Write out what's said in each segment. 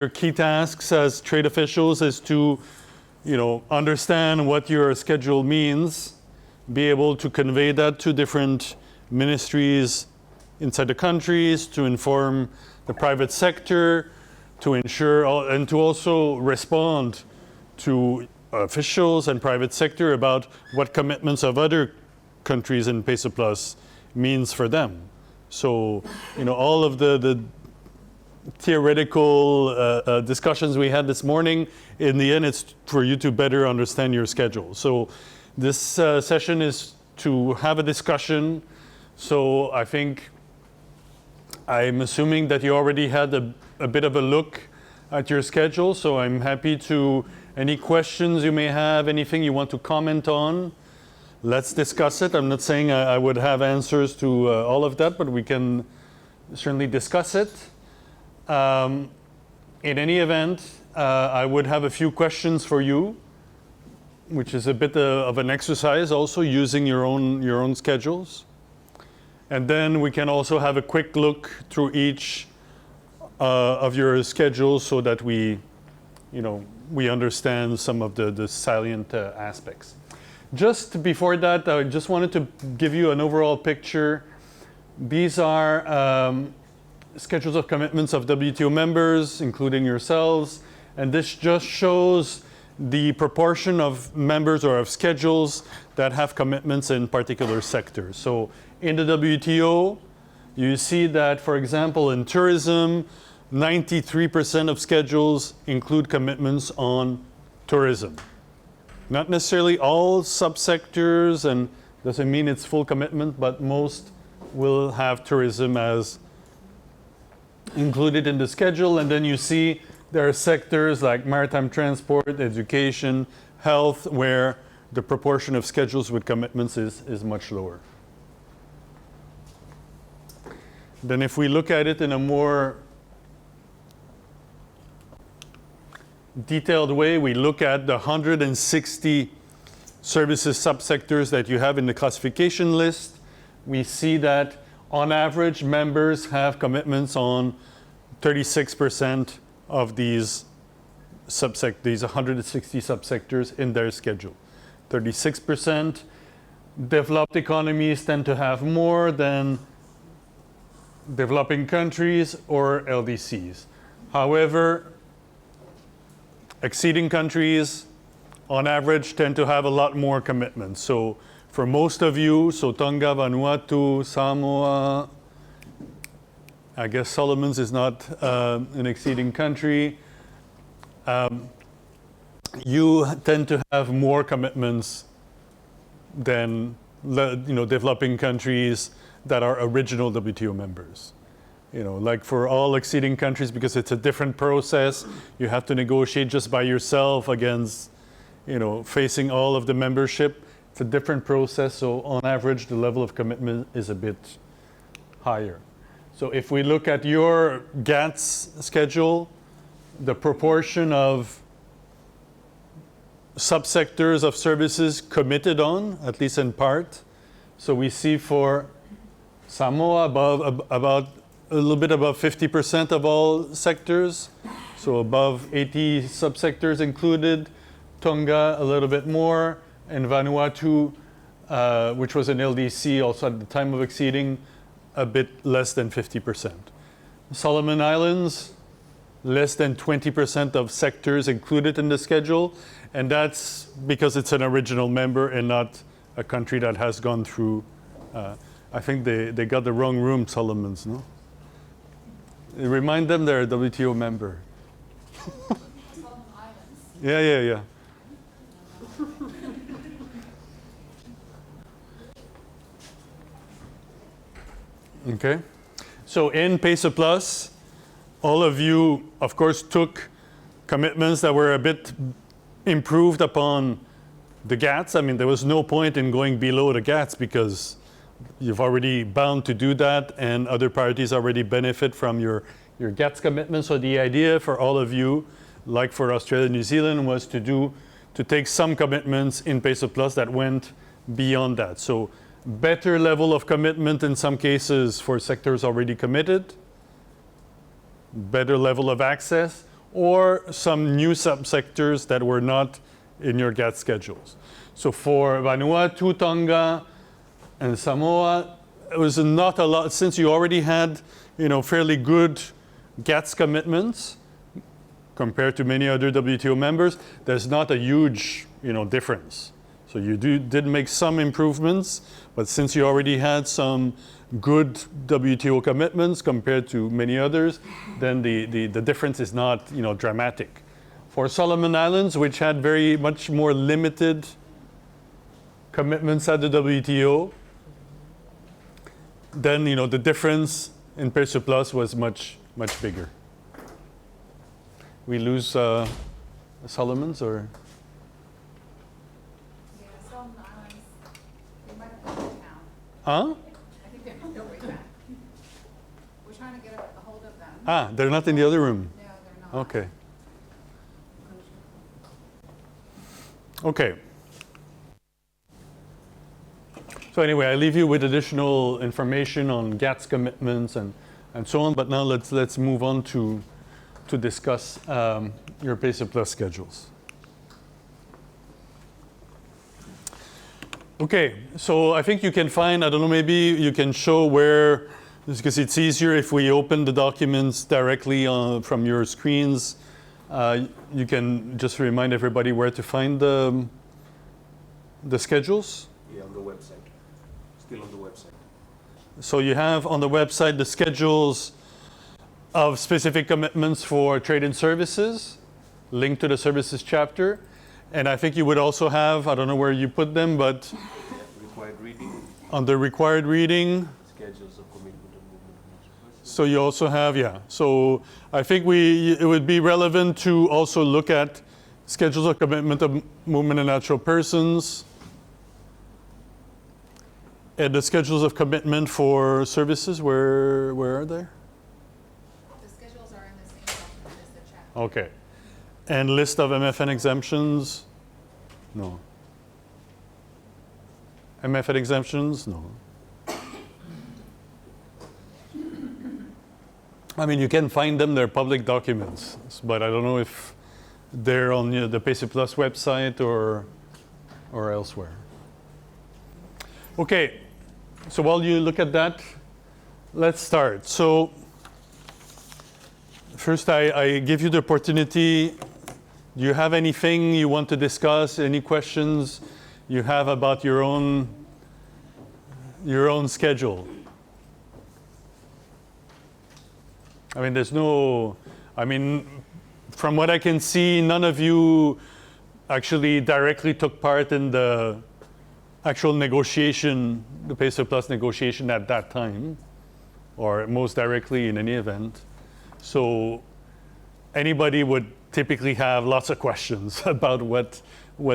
your key tasks as trade officials is to, understand what your schedule means, be able to convey that to different ministries inside the countries, to inform the private sector, to ensure and to also respond to officials and private sector about what commitments of other countries in PESA Plus means for them. So, all of the theoretical discussions we had this morning, in the end, it's for you to better understand your schedule. So this session is to have a discussion. So I'm assuming that you already had a bit of a look at your schedule. So I'm happy to, any questions you may have, anything you want to comment on, let's discuss it. I'm not saying I would have answers to all of that, but we can certainly discuss it. In any event, I would have a few questions for you, which is a bit of an exercise also, using your own schedules. And then we can also have a quick look through each of your schedules so that we understand some of the salient aspects. Just before that, I just wanted to give you an overall picture. These are schedules of commitments of WTO members, including yourselves, and this just shows the proportion of members or of schedules that have commitments in particular sectors. So in the WTO, you see that, for example, in tourism, 93% of schedules include commitments on tourism. Not necessarily all subsectors, and doesn't mean it's full commitment, but most will have tourism as included in the schedule. And then you see there are sectors like maritime transport, education, health, where the proportion of schedules with commitments is much lower. Then if we look at it in a more detailed way, we look at the 160 services subsectors that you have in the classification list. We see that on average, members have commitments on 36% of these 160 subsectors in their schedule. 36%. Developed economies tend to have more than developing countries or LDCs. However, exceeding countries, on average, tend to have a lot more commitments. So for most of you, so Tonga, Vanuatu, Samoa, I guess Solomons is not an exceeding country. You tend to have more commitments than developing countries that are original WTO members. Like for all exceeding countries, because it's a different process, you have to negotiate just by yourself against, facing all of the membership. It's a different process, so on average, the level of commitment is a bit higher. So if we look at your GATS schedule, the proportion of subsectors of services committed on, at least in part, so we see for Samoa about a little bit above 50% of all sectors, so above 80 subsectors included. Tonga a little bit more, and Vanuatu, which was an LDC also at the time of exceeding, a bit less than 50%. Solomon Islands, less than 20% of sectors included in the schedule, and that's because it's an original member and not a country that has gone through, I think they got the wrong room, Solomons, no? Remind them they're a WTO member. Solomon Islands. Yeah. Okay. So in PESA Plus, all of you, of course, took commitments that were a bit improved upon the GATS. I mean, there was no point in going below the GATS because you've already bound to do that, and other parties already benefit from your GATS commitment. So the idea for all of you, like for Australia and New Zealand, was to take some commitments in PESA Plus that went beyond that. So better level of commitment in some cases for sectors already committed, better level of access, or some new subsectors that were not in your GATT schedules. So for Vanuatu, Tonga, and Samoa, it was not a lot, since you already had, fairly good GATS commitments compared to many other WTO members. There's not a huge, difference. So you did make some improvements, but since you already had some good WTO commitments compared to many others, then the difference is not, dramatic. For Solomon Islands, which had very much more limited commitments at the WTO, then the difference in peso plus was much bigger. We lose Solomons or? Yeah, Solomon Islands, they might have gone to town. Huh? I think they're on their way back. We're trying to get a hold of them. Ah, they're not in the other room. No, they're not. Okay. Okay. So anyway, I leave you with additional information on GATS commitments and so on. But now let's move on to discuss your Peso Plus schedules. Okay, so I think you can find, I don't know, maybe you can show where, because it's easier if we open the documents directly from your screens. You can just remind everybody where to find the schedules. Yeah, on the website. Still on the website. So you have on the website the schedules of specific commitments for trade and services, linked to the services chapter. And I think you would also have, I don't know where you put them, but Required reading, on the required reading, schedules of commitment and movement of natural persons. so you also have, yeah. So I think it would be relevant to also look at schedules of commitment of movement of natural persons, and the schedules of commitment for services, where are they? The schedules are in the same document as the chapter. Okay. And list of MFN exemptions? No. MFN exemptions? No. I mean, you can find them, they're public documents, but I don't know if they're on the Peso Plus website or elsewhere. Okay, so while you look at that, let's start. So first I give you the opportunity. Do you have anything you want to discuss? Any questions you have about your own schedule? I mean, from what I can see, none of you actually directly took part in the actual negotiation, the Peso Plus negotiation at that time, or most directly in any event. So anybody would typically have lots of questions about what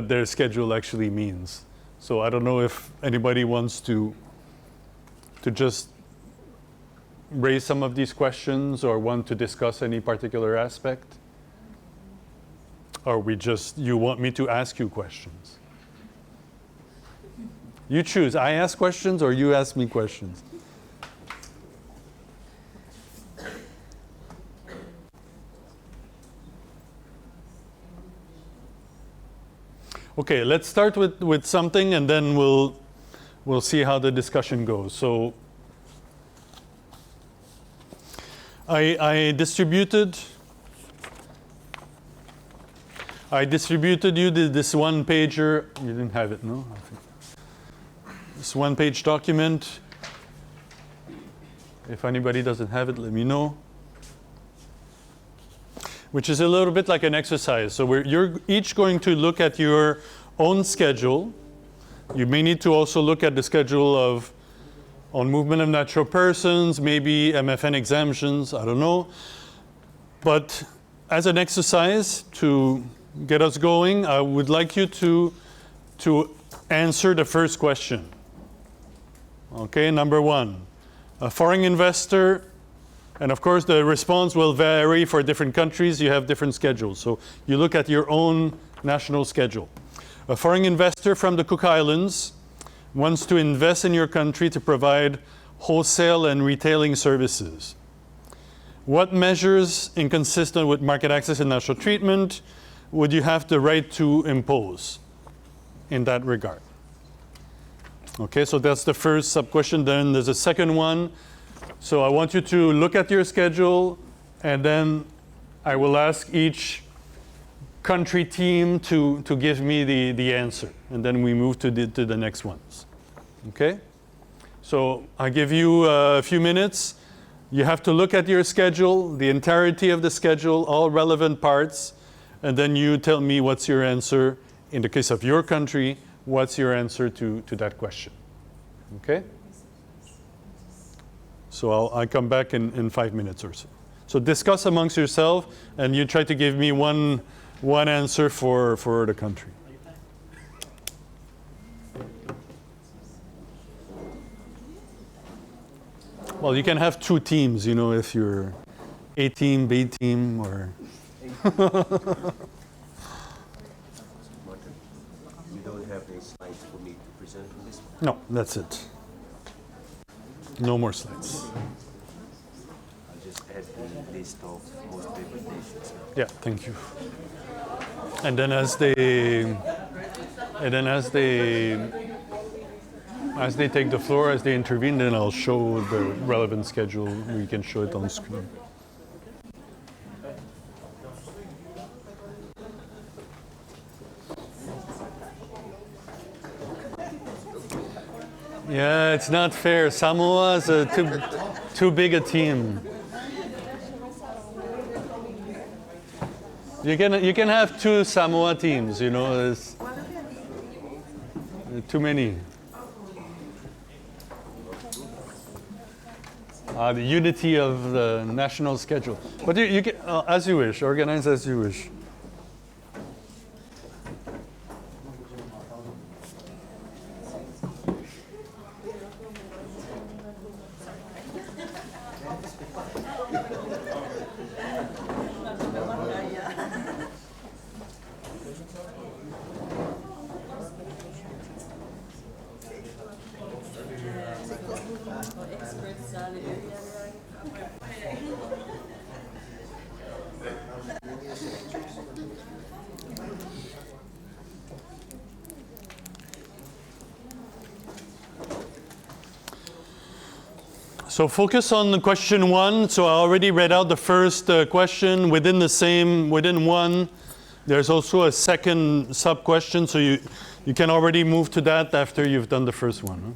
their schedule actually means. So I don't know if anybody wants to just raise some of these questions or want to discuss any particular aspect. Or you want me to ask you questions? You choose. I ask questions or you ask me questions? Okay, let's start with something and then we'll see how the discussion goes. So I distributed you this one pager. You didn't have it, no? I think. This one page document. If anybody doesn't have it, let me know. Which is a little bit like an exercise. So you're each going to look at your own schedule. You may need to also look at the schedule on movement of natural persons, maybe MFN exemptions, I don't know. But as an exercise to get us going, I would like you to answer the first question. Okay, number one. A foreign investor, and of course the response will vary for different countries, you have different schedules. So you look at your own national schedule. A foreign investor from the Cook Islands wants to invest in your country to provide wholesale and retailing services. What measures inconsistent with market access and national treatment would you have the right to impose in that regard? Okay, so that's the first sub-question. Then there's a second one. So I want you to look at your schedule, and then I will ask each country team to give me the answer. And then we move to the next ones. Okay? So I give you a few minutes. You have to look at your schedule, the entirety of the schedule, all relevant parts, and then you tell me what's your answer. In the case of your country, what's your answer to that question? Okay? So I'll come back in 5 minutes or so. So discuss amongst yourself, and you try to give me one answer for the country. Well, you can have two teams, if you're A team, B team, or... Martin, you don't have any slides for me to present on this one? No, that's it. No more slides. I'll just add the list of most favored nations. Yeah, thank you. And then as they take the floor, as they intervene, then I'll show the relevant schedule. We can show it on screen. Yeah, it's not fair. Samoa is too big a team. You can have two Samoa teams, There's too many. The unity of the national schedule. But you can, as you wish, organize as you wish. So focus on question 1. So I already read out the first question. Within one, there's also a second sub-question. So you can already move to that after you've done the first one. Huh?